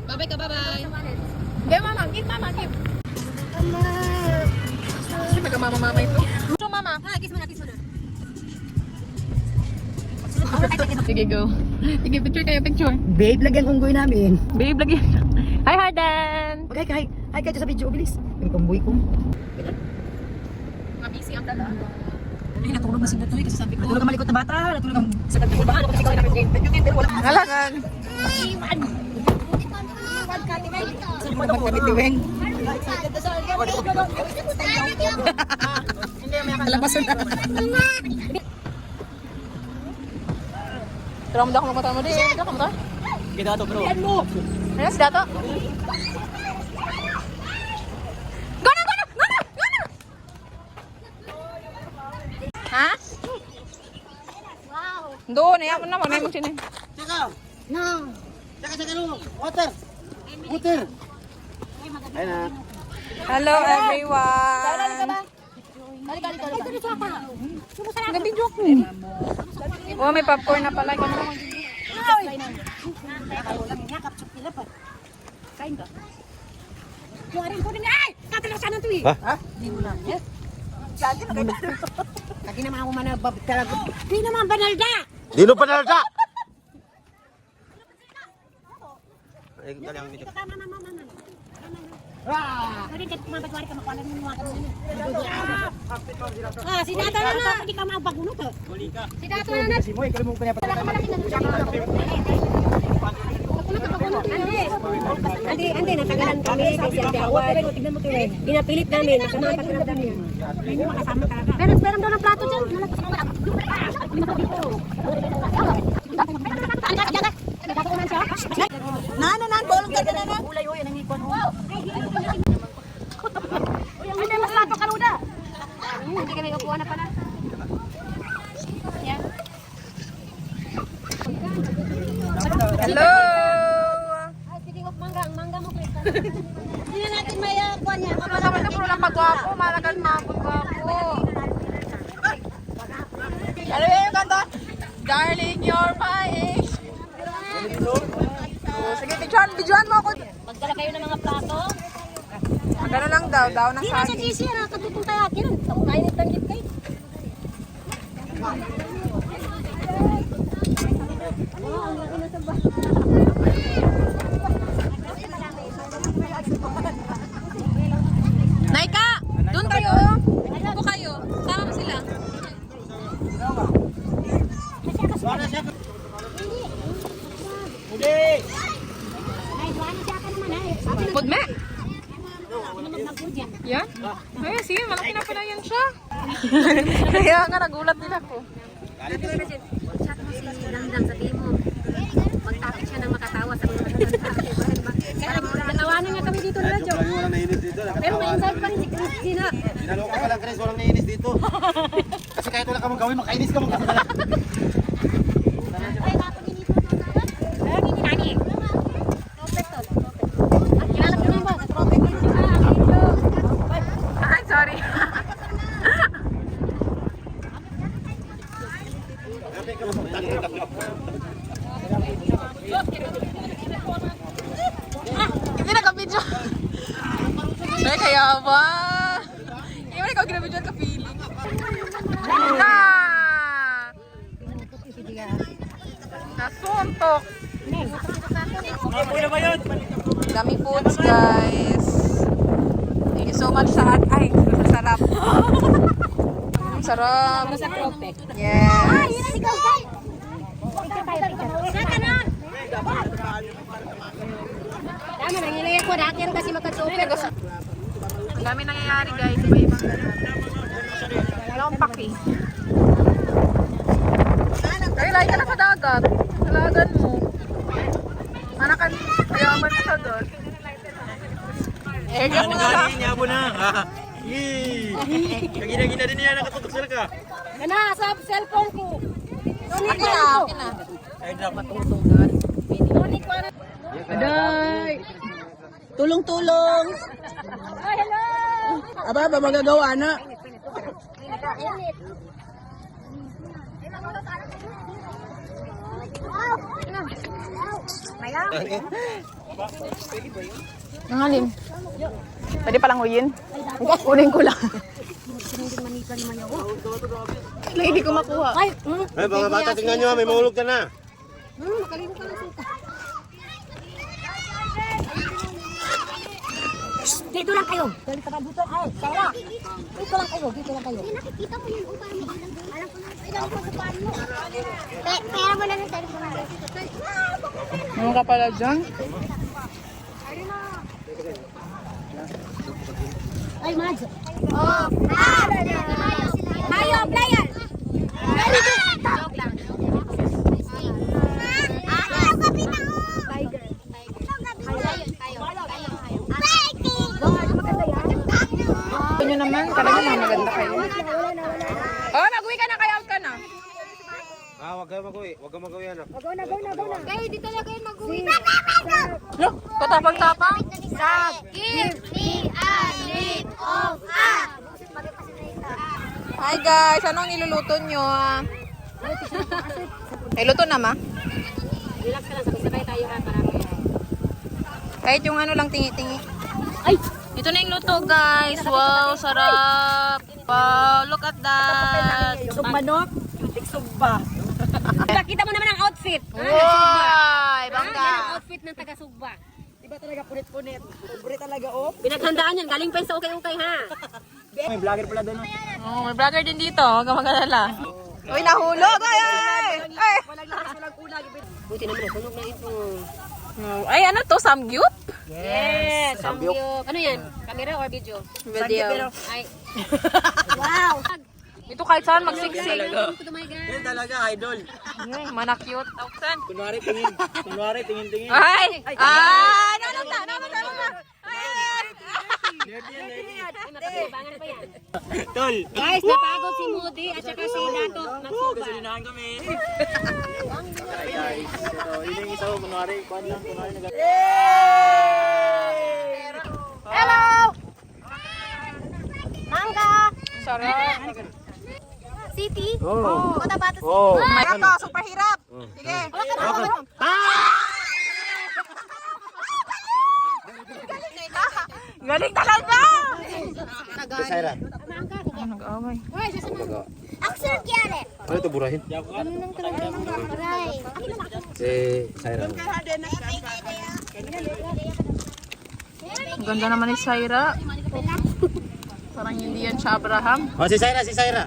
Bye-bye ka, bye-bye. Give mama, give mama, give. Sino taga-mama-mama ito? So mama, kiss mo na, kiss mo na. Sige, go. Sige, picture kayo, picture. Babe, lagyan kong goy namin. Babe, lagi. Hi, Harden! Mag-hi, hi kayo sa video, bilis. Yung kamboy ko. Mabisi ang dala. Ay, natulog na si Natoy kasi sabi ko. Natulog ang malikot na bata, natulog ang sa kagulbahan. Ako kasi ikaw namin game. Pero wala. Ngalangan. Sa mga magkabit ni Weng. Alabasan na. Ramdak mo kata mo di. Ramdak mo ta? Kita to bro. Ano si Dato? Gana, gana, gana, gana. Ha? Wow. Doon, ayaw mo na mag sinin. Teka. No. Teka no. Water. Water. Ay na. Hello everyone. Nag-video ako. Oh, may popcorn na pala. Gano'n naman. Kain ka. Juarin ko din. Ay! Katalasan na ito eh. Ha? Hindi mo na. Yes. Lagi naman ako manababit talaga. Hindi naman banalda. Dino Panalda! Ay, dali ang dito. Tama, mama. Pwede ka kumabagwari ka makuha ng mga kanina. Si Dato na. Hindi ka mabaguno to. Si Dato na. Si Moy, kalimutan ko niya pa. Andi, natagalan kami kasi ang dawad. Pinapilit namin, masama ang pakiramdam niya. Hindi makasama talaga. Pero daw ng plato dyan. Nan, bolong ka na. Ulay, oy, nangikon. Hindi, mas plato ka ruda. Hindi kami upuan na pala. Yan. Hello! Ay, speaking of mangga, ang mangga mo, Krista. Hindi na natin may kuha niya. Kasama na puro lang pagwapo. Malagal mapagwapo. Ano yung kanta? Darling, you're my age. Sige, videoan mo ako. Magdala kayo ng mga plato. Gano'n lang daw ng Hindi na sa saging. GC, nakatutong tayo akin. Kainit ng gitay. Naika! Doon kayo! Upo kayo. Sama mo sila. Hindi! Ay, duwan siya ka naman ay. Pudme! Naman mag-good yan. Yan? Ay, sige, malaki na pala yan siya. Kaya nga, nagulat din ako. Chat mo si Dandang, sabihin mo. Mag-topic siya ng makatawa sa mga natawanan nga kami dito na radyo. Walang nainis dito. Pero may inside pa rin si Christina. Dinaloka ka lang, Chris. Walang nainis dito. Kasi kahit wala ka mong gawin, makainis ka mong gawin. Ay, tapos dito. Ay, hindi nani. Protector. Kilala ko na ba? Protector. Ay, sorry. Hindi naka-video. Ay, kaya ba? Hindi mo ikaw ginabidyoan ka feeling. Na! Nasuntok. Dami foods, guys. Thank you so much sa ay, sarap. Ang sarap. Yes. Ay, yun na ikaw, Kai. Picture tayo, picture. Saka na. Dami, nangilaya ko. Dakir kasi magka-super. Ang dami nangyayari, guys. Iba-ibang wala akong paki. Ay, lahi ka na sa dagat. Salagan mo. Manakan, mayaman mo sa doon. Eh, gano'n na. Nyabo na. Kagina-gina din niya nakatutok sila ka. Yan na, sa cellphone ko. Akin na, akin na. Ay, dapat Aday! Tulong-tulong! Oh, hello! Aba, ba magagawa na? Init. Kaya? Ang alin? Pwede palang huyin? Kunin ko lang. Lang hindi ko makuha. Ay, Eh, mga bata, tingnan nyo, may mahulog ka na. Makalimutan ka ng suka. Dito lang kayo. Dito ka dito. Ay, Sarah. Dito lang kayo. Dito lang kayo. Nakikita ko yung upahan mo. Alam ko na, ilang ko upahan mo. Pera mo lang yung telephone mo. Ano ka pala dyan? Ay, Mads. Oh, Tayo, player. Joke lang. Ayaw ka pinao. Tiger. Tayo. Ito nyo naman, talaga na maganda kayo. Oh, mag-uwi ka na, kaya out ka na. Ah, wag kang mag-uwi. Wag kang mag-uwi, anak. Kayo, di talaga yung mag-uwi. No, patapang-tapang. Give me a name of a. Hi guys, anong niluluto nyo? Ay, luto na ma? Relax ka lang. Sabay-sabay tayo ha. Para Kahit yung ano lang tingi-tingi. Ay! Ito na yung luto guys. Wow, sarap. Wow, look at that. Yung manok, yung tiksugba. Kita mo naman ang outfit. Wow, Yan bangga. ang outfit ng taga-Sugba. Diba talaga punit-punit? Pobre talaga, oh. Pinaghandaan yan. Galing pa yun sa ukay-ukay ha. May vlogger pala doon, Oh, may vlogger din dito. Huwag kang mag-alala. Uy, nahulog. Ay, ay, ay. Walang lakas, walang kulag. Buti naman nasunog na ito. Ay, ano to? Samgyup? Yes! Samgyup. Ano yan? Camera or video? Video. Ay. Wow! Ito kahit saan magsiksik. Yan talaga, idol. Mana cute. Tauksan. Kunwari tingin. Kunwari tingin-tingin. Ay! Ay! Naman na! Nakatibangan pa yan. Tol. Guys, napagod si Moody at saka si Dato ng Sugba. Kasulinahan kami. Guys, ito, yun yung isa, kunwari, kuhan lang, kunwari nag- Hello! Mangga! Sarap. City? Oh. Cotabato City. Oh. Hirap to, super hirap. Sige. Galing talaga! Si Syra. Nag-away. Ako sir Kiare. Ano ito, burahin? Aray. Si Syra. Ang ganda naman ni Syra. Parang hindi yan siya Abraham. Oh, si Syra, si Syra.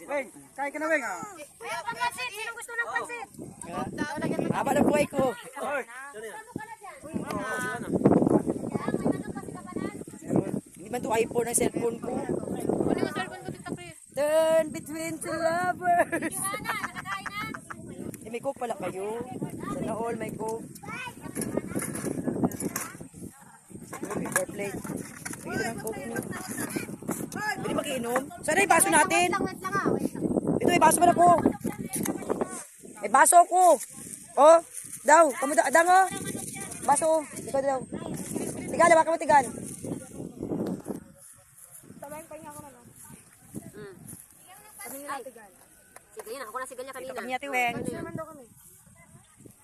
Weng, kain ka na, Weng, ah. Ayaw ka pansit. Sinong gusto ng pansit? Haba ng buhay ko. Hindi man to iPhone ang cellphone ko. Ano yung cellphone ko, Tita Chris? Turn between two lovers. Sana, nakakain na. Eh, may coke pala kayo. Sana all may coke. Paper plate. Pwede ng coke nyo. Pwede makiinom. Sana yung baso natin. Wait lang ah. Ito, may baso pala ko. May baso ko. Oh, daw. Kamu dang oh. Baso. Ikaw daw. Tigal, baka mo tigal. Sige yan, ako na sigal niya kanina. Kami niya, Tiweng.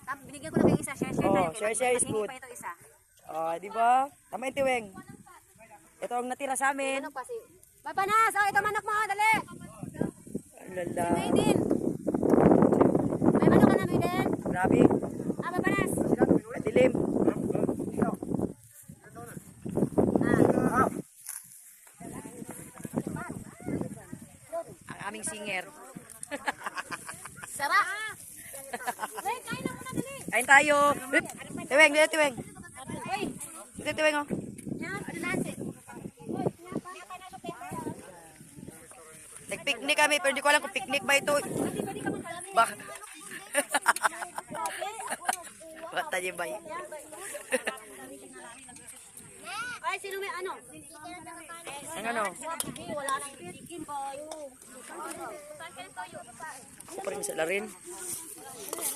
Tapos binigyan ko na kayo isa. Share Oh, tayo. share is good. Pa ito isa. Oh, di ba? Tama yung Tiweng. Ito ang natira sa amin. Ano pa si... Papanas! Oh, ito manok mo. Dali! Ang lala. Maiden! May manok ka na, Maiden? Grabe. Ah, papanas! Dilim. Ang aming singer. Sarap! Wait, kain na muna, dali! Kain tayo. Tiweng, dito Tiweng. Uy! Dito Tiweng oh. Yan, ano nasi? Nag-picnic kami pero hindi ko alam kung picnic ba ito. Bak. Bata niya ba yun? Ay, sino may ano? Ang ano? Wala nang chicken kayo. Ako pa rin sa larin.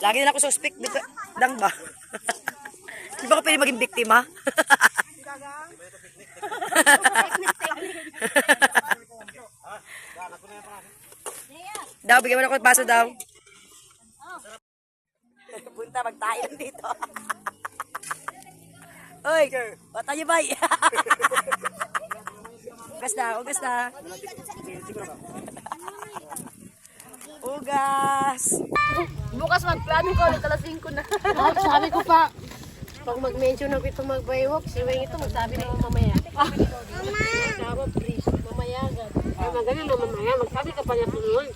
Lagi na ako suspect. Dang ba? Di ba ko pwede maging biktima? Daw, bigyan mo na ako baso daw. Punta, magtayo lang dito. Uy, bata niyo ba? Ugas na, ugas na. Ugas. Bukas magplano ko, ulit alas 5 na. Sabi ko pa, pag mag-mention ako ito mag-baywalk, si Weng ito magsabi naman mamaya. Mama! Please, mamaya agad. Ay, magaling na mamaya. Magsabi ka pa niya tuloy.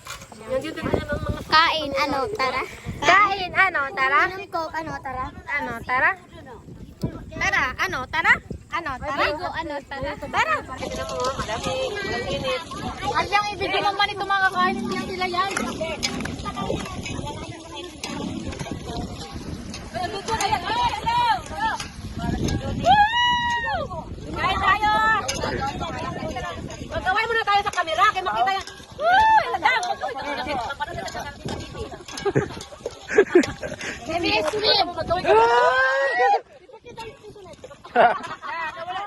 Nandito na niya ng mga... Kain, ano, tara? Kain, ano, tara? Anong coke, ano, tara? Ano, tara? Tara, ano, tara? Ano, tara? Bigo, ano, tara? Tara! At yung ibigay naman ito mga kakain, hindi lang sila yan. Kain tayo! Magkaway muna tayo sa camera, kaya makita yan.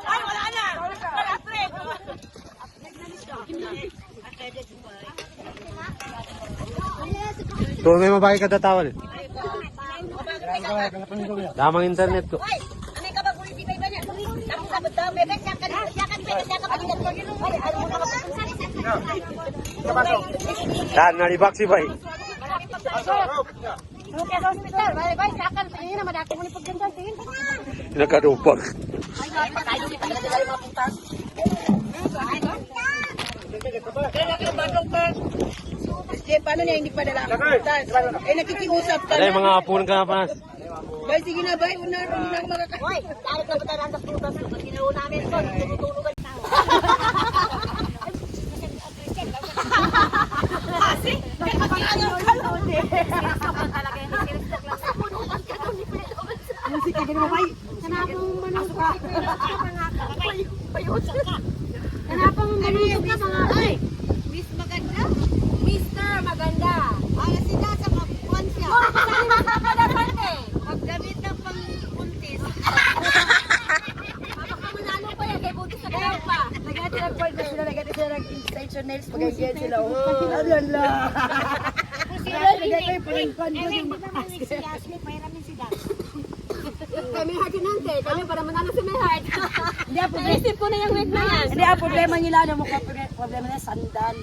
Ay, wala na! Wala, friend! Tuwa may mabaki ka tatawal. Damang internet ko. Dan, nalibak si Bay. Lukas hospital, bye-bye, sakan. Tingin na, madako mo ni paggandan. Tingin. Nakadupag. Paano niya hindi pa dala? Eh, nakikiusap ka Aday, na. mga apunan ka na pa. Bay, sige na, bay. Unang makaka... Hoy, tarik na ba tayo ng prutas? Pag ginawa namin ito, tutulungan. Kanapang manusok ka mga ay! Miss Maganda? Mr. Maganda! Ay, sila sa kapuan siya. Magdamit ng pang-puntis. Manalo pa yan, kay Buti sa kaya pa! Nagati lang point na sila, nagati sila ng extension nails, pagkagiyan sila. Oh, alam la. Nagati yung point-point ko. Si Yasmin, mayroon si Dad. Kami heart nante, kami para manalo sa may heart. Hindi ang problema. Naisip ko na yung week na yan. Hindi ang problema nila, ano mo problema na sandal.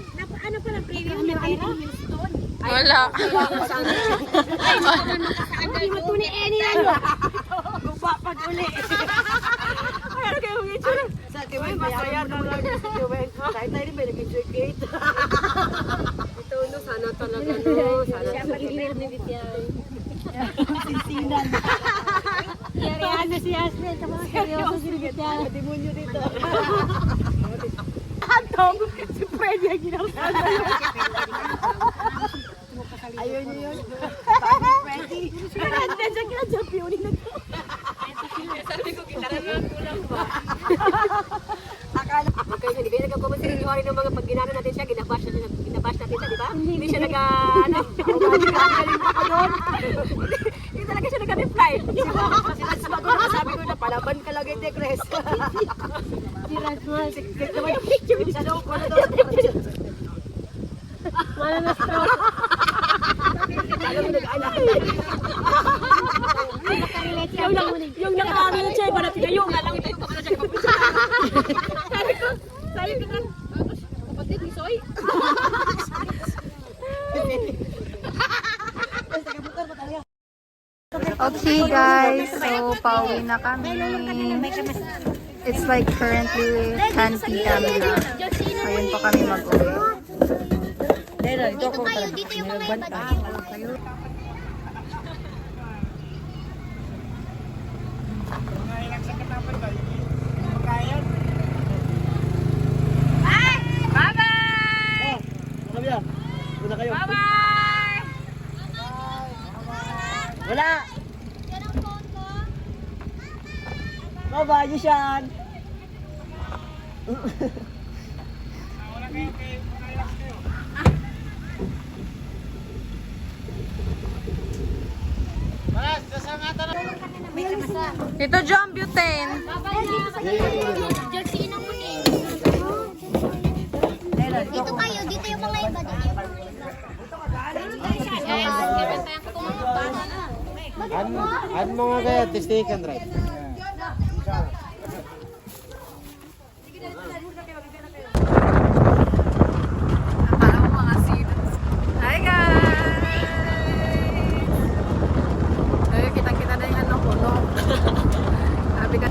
Ano pa ng premium ni Mayra? Wala. Hindi mo ito ni Eni yan. Guba pag uli. Ano kayo yung itsura? Sa kiwin, masaya na lang sa kiwin. Kahit tayo rin may nag-enjoy gate. Ito no, sana talaga no. Sana sa ni Vitay. Sinsinan. Yarihan na si Yasmin. Tama ka seryoso si Vitay. Demonyo dito. Antong, si Freddy ang ginawa. Ayun yun. Freddy. Sinaranda siya kina-champion na to. Akala. Okay, hindi ba nagkakuman si Rinjohari ng mga pag ginano natin siya, ginabash natin siya, di ba? Hindi siya ano? Hindi talaga siya nag-reply. Sila sumagot na sabi ko na palaban ka lang ite, Chris. Si Rasmus. Naman yung picture sa loob ko na daw. Wala na stroke. Alam mo nag-alala. Yung nakaano siya, iba na tinayo nga lang, ito yung baka na siya kapusa. Sabi ko na, kapatid ni Soy. Okay guys, so pauwi na kami. It's like currently 10 p.m. na. Ayun pa kami mag-uwi. Dito ako Dito yung mga iba. Wala. Bye-bye, Yushan. Tito John Butane. Dito kayo, dito yung mga iba. Dito yung mga iba. Ano mga kaya, testikan right? Parang mga students. Hi guys! Ay, kitang-kita na yung ano ko, no? Sabi ka.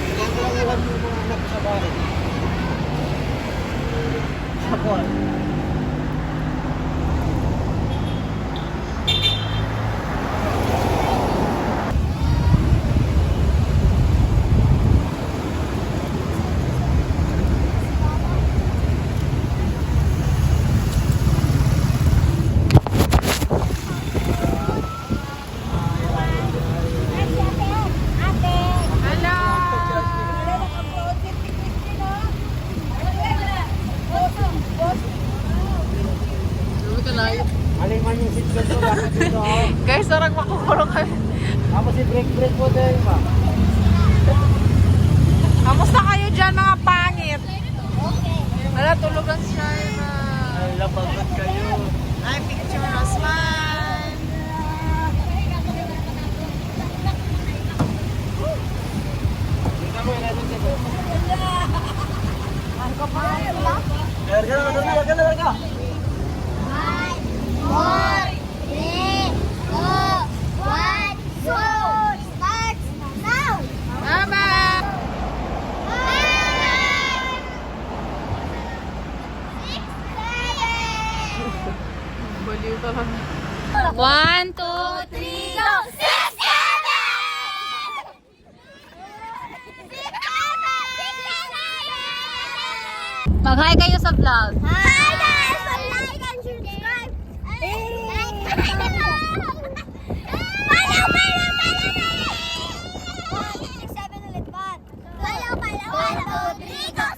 Kailangan ko lang iwan mo mga anak sa bahay. Sapon. Aliman yung seatbelt ko, bakit dito ako? Guys, sarang makukulong kami. Ako si break po tayo ba? Kamusta kayo dyan mga pangit? Wala, tulog ang Shaira. Ay, labagat kayo. Ay, picture na smile. Tingnan mo, ilalim dito. Garga. 4, 3, 2, 1, go! Starts now! Mama! 5, 6, 7! Baliw ka lang. 1, 2, 3, go! 6, 7! Mag-hi kayo sa vlog. Hi guys! Like and subscribe! Follow! 1, 6, 7 ulit, 1, 2, 3, go!